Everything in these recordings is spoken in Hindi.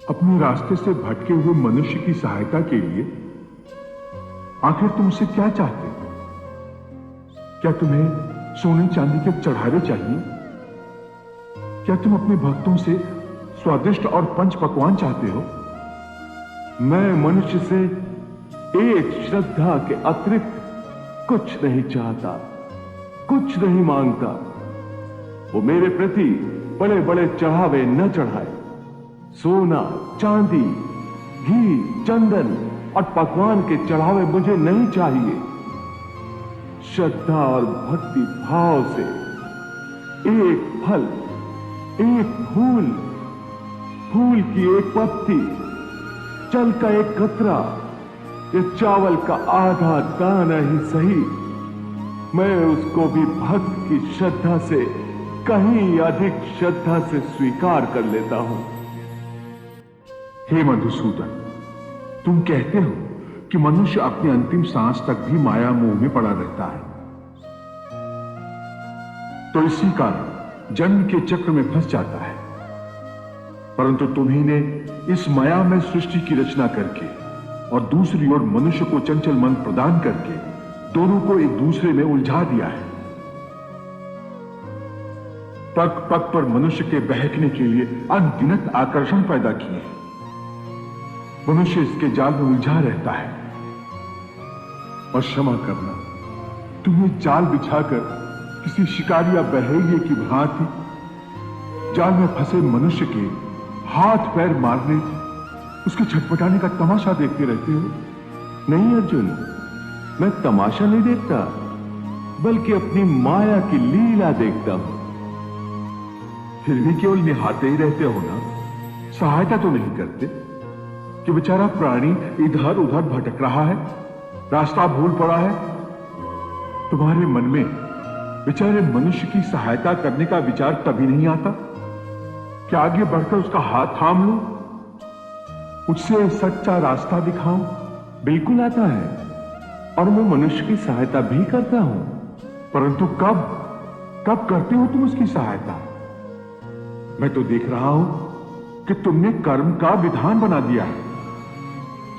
अपने रास्ते से भटके हुए मनुष्य की सहायता के लिए आखिर तुम उससे क्या चाहते हो? क्या तुम्हें सोने चांदी के चढ़ावे चाहिए? क्या तुम अपने भक्तों से स्वादिष्ट और पंच पकवान चाहते हो? मैं मनुष्य से एक श्रद्धा के अतिरिक्त कुछ नहीं चाहता, कुछ नहीं मांगता। वो मेरे प्रति बड़े बड़े चढ़ावे न चढ़ाए। सोना, चांदी, घी, चंदन और पकवान के चढ़ावे मुझे नहीं चाहिए। श्रद्धा और भक्ति भाव से एक फल, एक फूल, फूल की एक पत्ती, जल का एक कतरा, ये चावल का आधा दाना ही सही, मैं उसको भी भक्त की श्रद्धा से कहीं अधिक श्रद्धा से स्वीकार कर लेता हूं। हे मधुसूदन, तुम कहते हो कि मनुष्य अपने अंतिम सांस तक भी माया मोह में पड़ा रहता है, तो इसी कारण जन्म के चक्र में फंस जाता है। परंतु तुम्ही ने इस माया में सृष्टि की रचना करके और दूसरी ओर मनुष्य को चंचल मन प्रदान करके दोनों को एक दूसरे में उलझा दिया है। पग पग पर मनुष्य के बहकने के लिए अनगिनत आकर्षण पैदा किए हैं। मनुष्य इसके जाल में उलझा रहता है। और क्षमा करना, तुम्हें जाल बिछाकर किसी शिकारी या बहेलिए की भांति जाल में फंसे मनुष्य के हाथ पैर मारने, उसके छटपटाने का तमाशा देखते रहते हो। नहीं अर्जुन, मैं तमाशा नहीं देखता, बल्कि अपनी माया की लीला देखता हूं। फिर भी केवल निहारते ही रहते हो ना, सहायता तो नहीं करते कि बेचारा प्राणी इधर उधर भटक रहा है, रास्ता भूल पड़ा है। तुम्हारे मन में बेचारे मनुष्य की सहायता करने का विचार कभी नहीं आता कि आगे बढ़कर उसका हाथ थाम लूं, उससे सच्चा रास्ता दिखाऊं? बिल्कुल आता है, और मैं मनुष्य की सहायता भी करता हूं। परंतु कब कब करते हो तुम उसकी सहायता? मैं तो देख रहा हूं कि तुमने कर्म का विधान बना दिया है,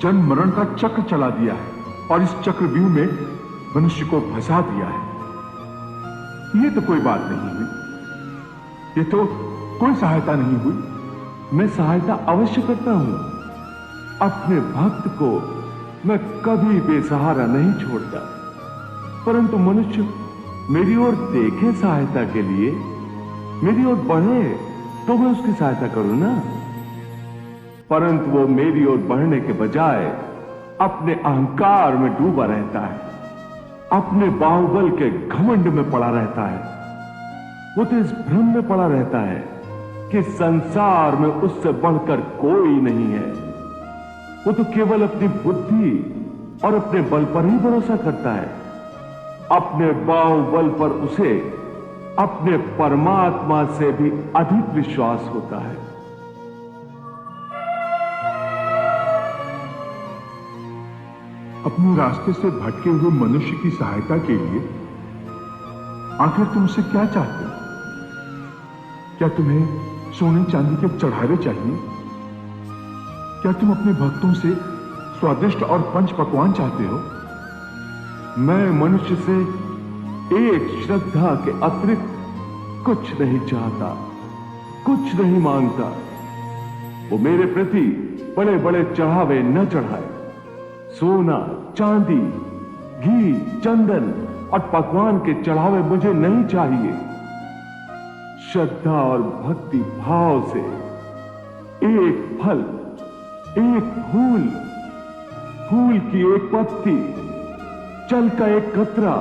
जन्म मरण का चक्र चला दिया है, और इस चक्रव्यूह में मनुष्य को फंसा दिया है। ये तो कोई बात नहीं हुई, ये तो कोई सहायता नहीं हुई। मैं सहायता अवश्य करता हूं। अपने भक्त को मैं कभी बेसहारा नहीं छोड़ता। परंतु मनुष्य मेरी ओर देखे सहायता के लिए, मेरी ओर बढ़े तो मैं उसकी सहायता करूं ना। परंतु वो मेरी ओर बढ़ने के बजाय अपने अहंकार में डूबा रहता है, अपने बाहुबल के घमंड में पड़ा रहता है। वो तो इस भ्रम में पड़ा रहता है कि संसार में उससे बढ़कर कोई नहीं है। वो तो केवल अपनी बुद्धि और अपने बल पर ही भरोसा करता है। अपने बाहुबल पर उसे अपने परमात्मा से भी अधिक विश्वास होता है। अपने रास्ते से भटके हुए मनुष्य की सहायता के लिए आखिर तुम उससे क्या चाहते हो? क्या तुम्हें सोने चांदी के चढ़ावे चाहिए? क्या तुम अपने भक्तों से स्वादिष्ट और पंच पकवान चाहते हो? मैं मनुष्य से एक श्रद्धा के अतिरिक्त कुछ नहीं चाहता, कुछ नहीं मांगता। वो मेरे प्रति बड़े बड़े चढ़ावे न चढ़ाए। सोना, चांदी, घी, चंदन और पकवान के चढ़ावे मुझे नहीं चाहिए। श्रद्धा और भक्ति भाव से एक फल, एक फूल, फूल की एक पत्ती, जल का एक कतरा,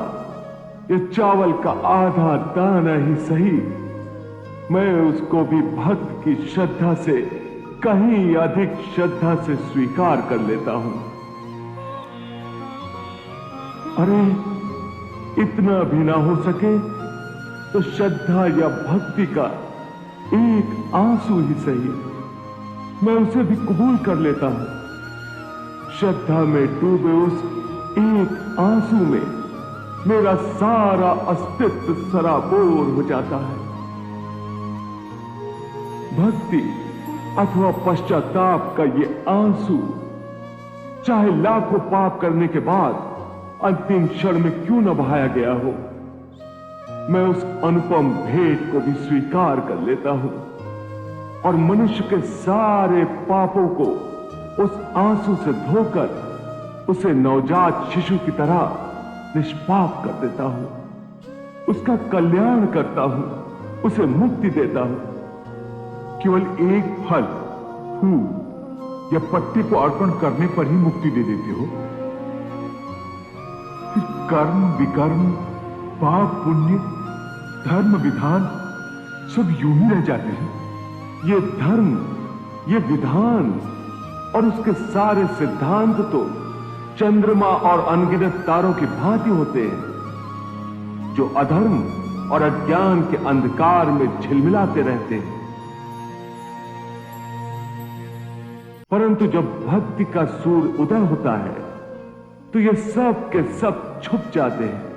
ये चावल का आधा दाना ही सही, मैं उसको भी भक्त की श्रद्धा से कहीं अधिक श्रद्धा से स्वीकार कर लेता हूं। अरे इतना भी ना हो सके तो श्रद्धा या भक्ति का एक आंसू ही सही, मैं उसे भी कबूल कर लेता हूं। श्रद्धा में डूबे उस एक आंसू में मेरा सारा अस्तित्व सराबोर हो जाता है। भक्ति अथवा पश्चाताप का ये आंसू, चाहे लाखों पाप करने के बाद अंतिम क्षण में क्यों न बहाया गया हो, मैं उस अनुपम भेंट को भी स्वीकार कर लेता हूं और मनुष्य के सारे पापों को उस आंसू से धोकर उसे नवजात शिशु की तरह निष्पाप कर देता हूं, उसका कल्याण करता हूं, उसे मुक्ति देता हूं। केवल एक फल, फूल या पत्ते को अर्पण करने पर ही मुक्ति दे देते हो? फिर कर्म विकर्म, पाप पुण्य, धर्म विधान सब यूं ही रह जाते हैं। ये धर्म, ये विधान और उसके सारे सिद्धांत तो चंद्रमा और अनगिनत तारों की भांति होते हैं, जो अधर्म और अज्ञान के अंधकार में झिलमिलाते रहते हैं। परंतु जब भक्ति का सूर्य उदय होता है तो ये सब के सब छुप जाते हैं